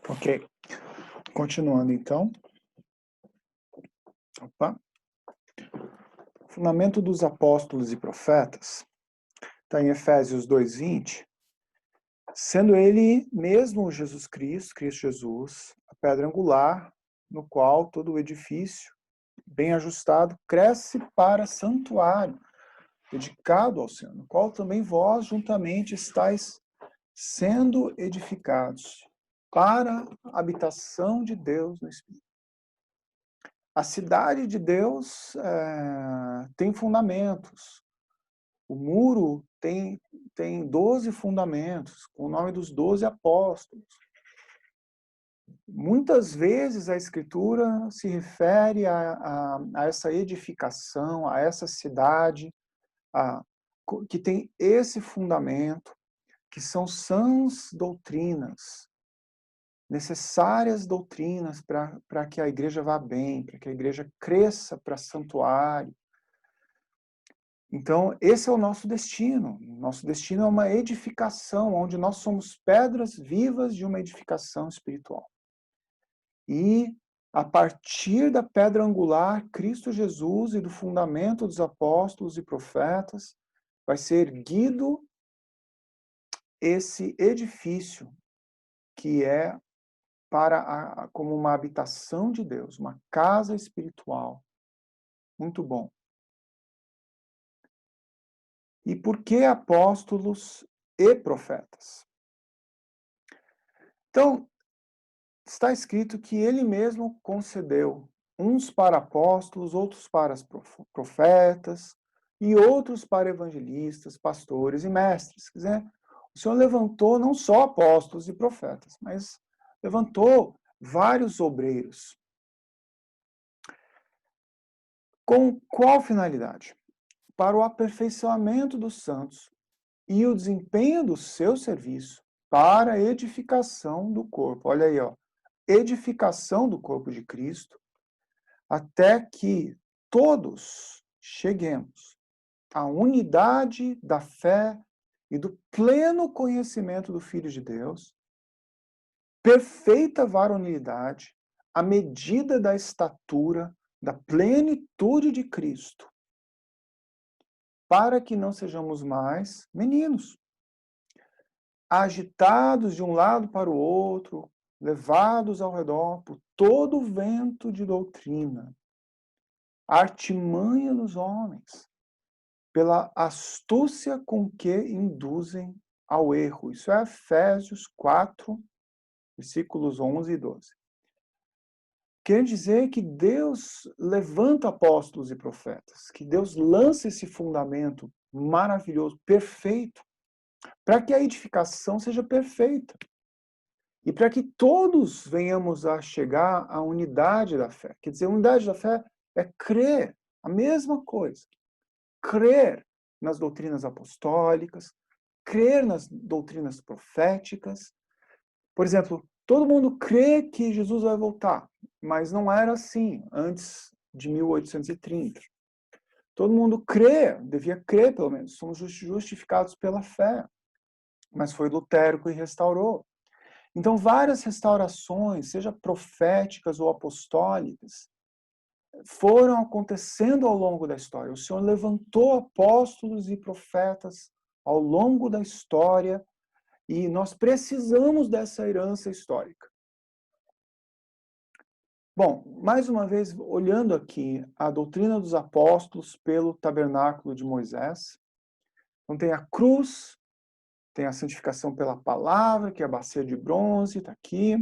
Ok, continuando então. Opa. Fundamento dos apóstolos e profetas, está em Efésios 2:20, sendo ele mesmo Jesus Cristo, Cristo Jesus, a pedra angular, no qual todo o edifício, bem ajustado, cresce para santuário, dedicado ao Senhor, no qual também vós juntamente estáis sendo edificados para a habitação de Deus no Espírito. A cidade de Deus tem fundamentos. O muro tem 12 fundamentos, com o nome dos 12 apóstolos. Muitas vezes a Escritura se refere a essa edificação, a essa cidade, que tem esse fundamento, que são sãs doutrinas, necessárias doutrinas para que a igreja vá bem, para que a igreja cresça para santuário. Então, esse é o nosso destino. Nosso destino é uma edificação, onde nós somos pedras vivas de uma edificação espiritual. E, a partir da pedra angular, Cristo Jesus, e do fundamento dos apóstolos e profetas, vai ser erguido esse edifício, que é como uma habitação de Deus, uma casa espiritual. Muito bom. E por que apóstolos e profetas? Então, está escrito que ele mesmo concedeu uns para apóstolos, outros para profetas, e outros para evangelistas, pastores e mestres. Quer dizer, o Senhor levantou não só apóstolos e profetas, mas levantou vários obreiros. Com qual finalidade? Para o aperfeiçoamento dos santos e o desempenho do seu serviço para a edificação do corpo. Olha aí, ó. Edificação do corpo de Cristo, até que todos cheguemos à unidade da fé e do pleno conhecimento do Filho de Deus, perfeita varonilidade, à medida da estatura, da plenitude de Cristo, para que não sejamos mais meninos, agitados de um lado para o outro, levados ao redor por todo o vento de doutrina, a artimanha dos homens, pela astúcia com que induzem ao erro. Isso é Efésios 4, versículos 11 e 12. Quer dizer que Deus levanta apóstolos e profetas, que Deus lança esse fundamento maravilhoso, perfeito, para que a edificação seja perfeita. E para que todos venhamos a chegar à unidade da fé. Quer dizer, a unidade da fé é crer, a mesma coisa. Crer nas doutrinas apostólicas, crer nas doutrinas proféticas. Por exemplo, todo mundo crê que Jesus vai voltar, mas não era assim antes de 1830. Todo mundo crê, devia crer pelo menos, somos justificados pela fé. Mas foi Lutero que restaurou. Então, várias restaurações, seja proféticas ou apostólicas, foram acontecendo ao longo da história. O Senhor levantou apóstolos e profetas ao longo da história e nós precisamos dessa herança histórica. Bom, mais uma vez, olhando aqui a doutrina dos apóstolos pelo tabernáculo de Moisés, então tem a cruz, tem a santificação pela palavra, que é a bacia de bronze, está aqui.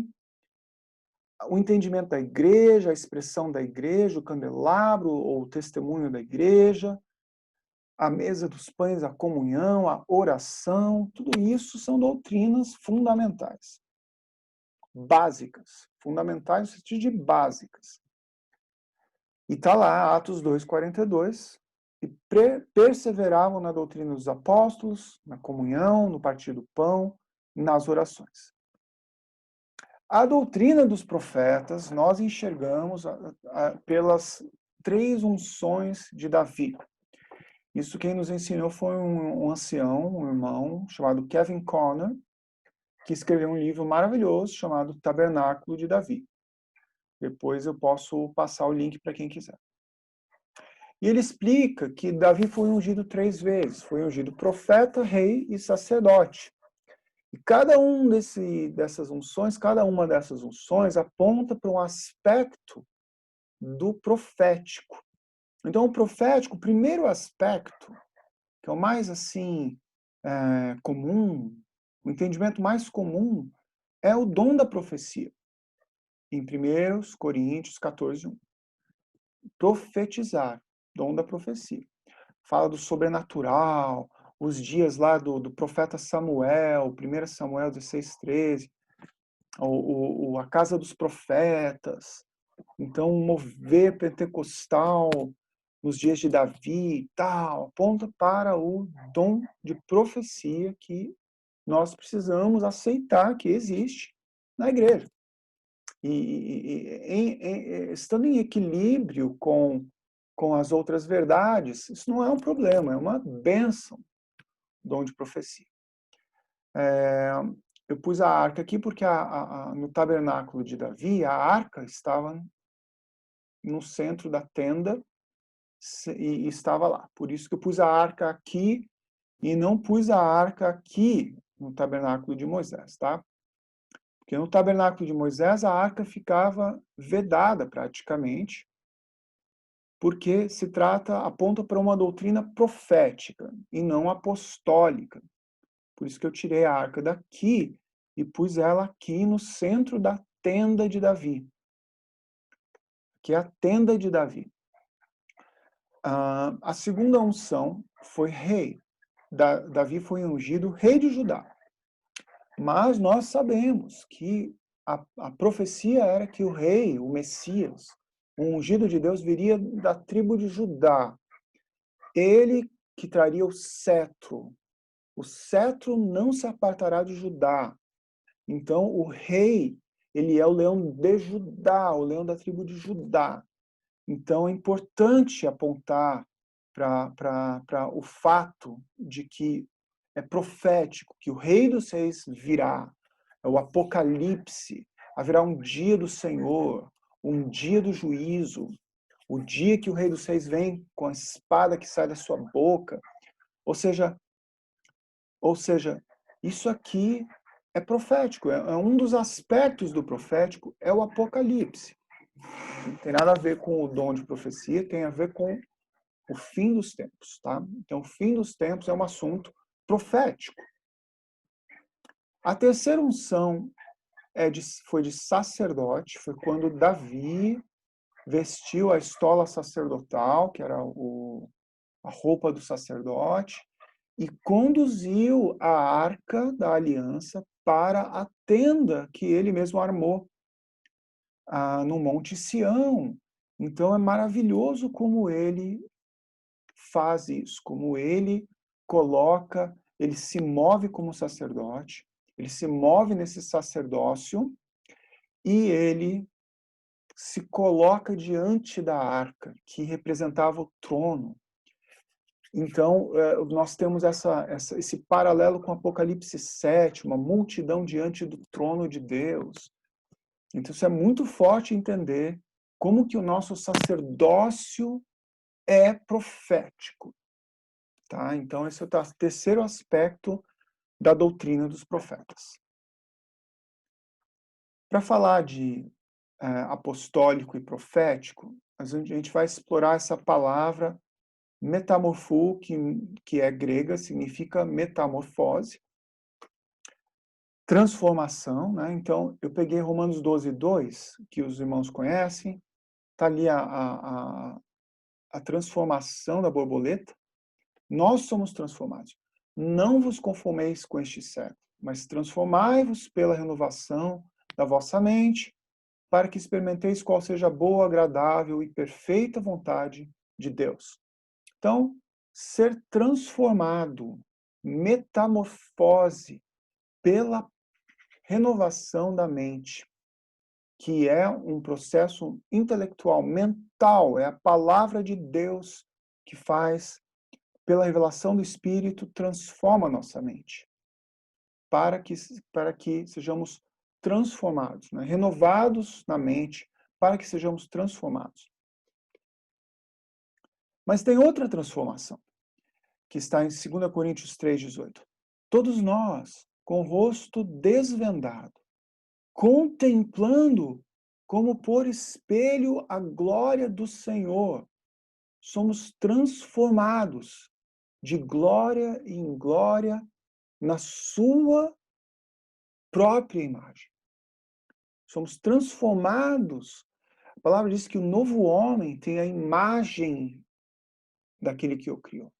O entendimento da igreja, a expressão da igreja, o candelabro ou o testemunho da igreja, a mesa dos pães, a comunhão, a oração, tudo isso são doutrinas fundamentais. Básicas. Fundamentais no sentido de básicas. E está lá, Atos 2:42, e perseveravam na doutrina dos apóstolos, na comunhão, no partir do pão, nas orações. A doutrina dos profetas, nós enxergamos pelas 3 unções de Davi. Isso quem nos ensinou foi um ancião, um irmão, chamado Kevin Conner, que escreveu um livro maravilhoso chamado Tabernáculo de Davi. Depois eu posso passar o link para quem quiser. E ele explica que Davi foi ungido 3 vezes. Foi ungido profeta, rei e sacerdote. E cada uma dessas unções aponta para um aspecto do profético. Então, o profético, o primeiro aspecto, que é o mais assim comum, o entendimento mais comum, é o dom da profecia. Em 1 Coríntios 14:1. Profetizar, dom da profecia. Fala do sobrenatural, os dias lá do profeta Samuel, 1 Samuel 16:13, a casa dos profetas. Então, o mover pentecostal nos dias de Davi e tal, aponta para o dom de profecia que nós precisamos aceitar que existe na igreja. Estando em equilíbrio com as outras verdades, isso não é um problema, é uma bênção, dom de profecia. Eu pus a arca aqui porque no tabernáculo de Davi, a arca estava no centro da tenda e estava lá. Por isso que eu pus a arca aqui e não pus a arca aqui no tabernáculo de Moisés, tá? Porque no tabernáculo de Moisés a arca ficava vedada praticamente, porque aponta para uma doutrina profética e não apostólica. Por isso que eu tirei a arca daqui e pus ela aqui no centro da tenda de Davi, que é a tenda de Davi. A segunda unção foi rei. Davi foi ungido rei de Judá. Mas nós sabemos que a profecia era que o rei, o Messias, o ungido de Deus, viria da tribo de Judá. Ele que traria o cetro. O cetro não se apartará de Judá. Então, o rei, ele é o leão de Judá, o leão da tribo de Judá. Então, é importante apontar para o fato de que é profético, que o Rei dos Reis virá, é o Apocalipse, haverá um dia do Senhor, um dia do juízo, o dia que o Rei dos Reis vem com a espada que sai da sua boca. Ou seja, isso aqui é profético, é um dos aspectos do profético, é o Apocalipse. Não tem nada a ver com o dom de profecia, tem a ver com o fim dos tempos, tá? Então, o fim dos tempos é um assunto profético. A terceira unção foi de sacerdote, foi quando Davi vestiu a estola sacerdotal, que era a roupa do sacerdote, e conduziu a arca da aliança para a tenda que ele mesmo armou no Monte Sião. Então é maravilhoso como ele faz isso, como ele ele se move como sacerdote, ele se move nesse sacerdócio e ele se coloca diante da arca, que representava o trono. Então, nós temos esse paralelo com Apocalipse 7, uma multidão diante do trono de Deus. Então, isso é muito forte entender como que o nosso sacerdócio é profético. Tá? Então, esse é o terceiro aspecto da doutrina dos profetas. Para falar de apostólico e profético, a gente vai explorar essa palavra metamorfo, que é grega, significa metamorfose, transformação, né? Então, eu peguei Romanos 12:2, que os irmãos conhecem, está ali a transformação da borboleta. Nós somos transformados. Não vos conformeis com este século, mas transformai-vos pela renovação da vossa mente, para que experimenteis qual seja a boa, agradável e perfeita vontade de Deus. Então, ser transformado, metamorfose pela renovação da mente, que é um processo intelectual, mental, é a palavra de Deus que faz, pela revelação do Espírito, transforma a nossa mente. para que sejamos transformados, né? Renovados na mente, para que sejamos transformados. Mas tem outra transformação, que está em 2 Coríntios 3,18. Todos nós, com o rosto desvendado, contemplando como por espelho a glória do Senhor, somos transformados de glória em glória na sua própria imagem. Somos transformados. A palavra diz que o novo homem tem a imagem daquele que o criou.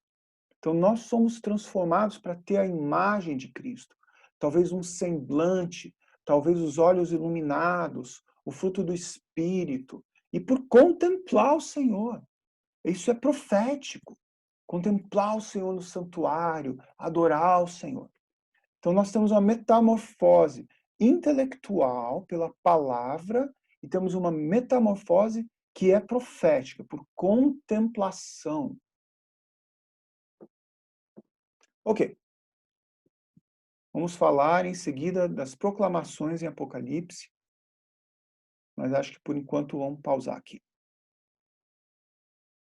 Então, nós somos transformados para ter a imagem de Cristo. Talvez um semblante, talvez os olhos iluminados, o fruto do Espírito. E por contemplar o Senhor. Isso é profético. Contemplar o Senhor no santuário, adorar o Senhor. Então, nós temos uma metamorfose intelectual pela palavra e temos uma metamorfose que é profética, por contemplação. Ok. Vamos falar em seguida das proclamações em Apocalipse, mas acho que por enquanto vamos pausar aqui.